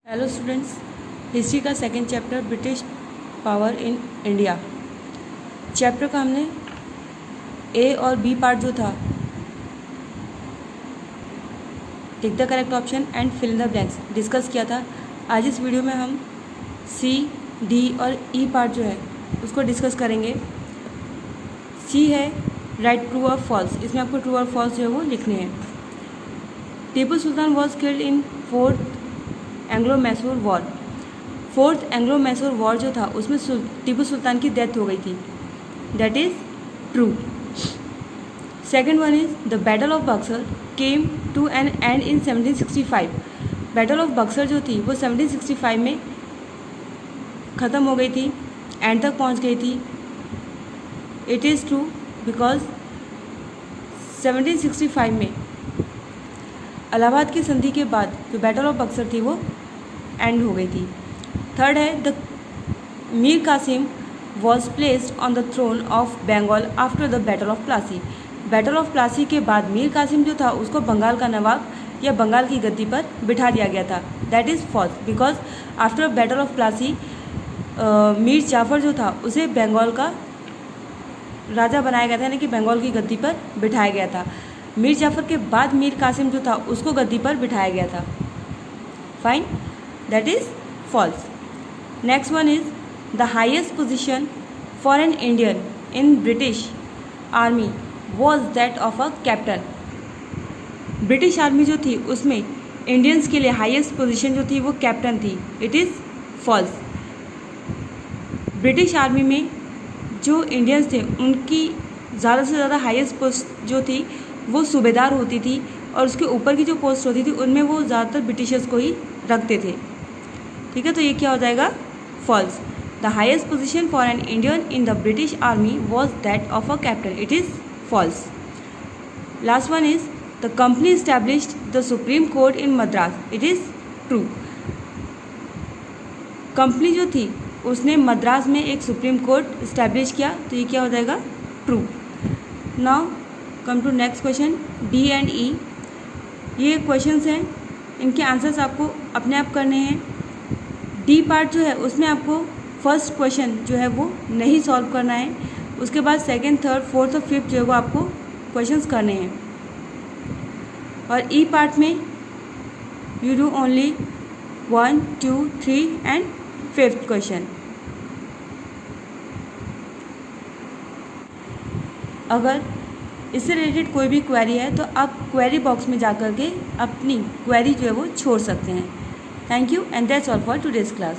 Hello students, history का second chapter British power in India chapter का हमने A और बी पार्ट जो था tick the correct option and fill in the blanks discuss किया था। आज इस वीडियो में हम सी, डी और ई पार्ट जो है उसको डिस्कस करेंगे। सी है राइट ट्रू और फॉल्स, इसमें आपको ट्रू और फॉल्स जो है वो लिखने हैं। Tipu Sultan was killed in fourth Anglo Mysore war. Fourth Anglo Mysore war जो था उसमें टीपू सुल्तान की डेथ हो गई थी, that is true. Second one is the battle of Buxar came to an end in 1765। Battle of Buxar जो थी वो 1765 में ख़त्म हो गई थी, एंड तक पहुंच गई थी। इट इज़ ट्रू बिकॉज 1765 में इलाहाबाद की संधि के बाद जो बैटल ऑफ बक्सर थी वो एंड हो गई थी। थर्ड है the Mir Qasim was placed on the throne of Bengal after the battle of Plassey. Battle of Plassey के बाद मीर कासिम जो था उसको बंगाल का नवाब या बंगाल की गद्दी पर बिठा दिया गया था, that is false because after battle of Plassey Mir Jafar जो था उसे बंगाल का राजा बनाया गया था, यानी कि बंगाल की गद्दी पर बिठाया गया था। मीर जाफर के बाद मीर कासिम जो था उसको गद्दी पर बिठाया गया था। Fine, that is false. Next one is the highest position for an Indian in British army was that of a captain. British army जो थी उसमें इंडियंस के लिए हाईएस्ट पोजीशन जो थी वो कैप्टन थी, it is false. British army में जो इंडियंस थे उनकी ज़्यादा से ज़्यादा हाईएस्ट पोस्ट जो थी वो सूबेदार होती थी, और उसके ऊपर की जो पोस्ट होती थी उनमें वो ज़्यादातर ब्रिटिशर्स को ही रखते थे। ठीक है, तो ये क्या हो जाएगा? False. The highest position for an Indian in the British army was that of a captain, it is false. Last one is the company established the supreme court in Madras, it is true. Company जो थी उसने मद्रास में एक supreme court establish किया, तो ये क्या हो जाएगा? True. Now come to next question, D and E. ये क्वेश्चंस हैं, इनके आंसर्स आपको अपने आप करने हैं। डी पार्ट जो है उसमें आपको फर्स्ट क्वेश्चन जो है वो नहीं सॉल्व करना है, उसके बाद सेकंड, थर्ड, फोर्थ और फिफ्थ जो है वो आपको क्वेश्चंस करने हैं। और ई पार्ट में you do only 1, 2, 3 and fifth question. अगर इससे रिलेटेड कोई भी क्वेरी है तो आप क्वेरी बॉक्स में जाकर के अपनी क्वेरी जो है वो छोड़ सकते हैं। Thank you and that's all for today's class.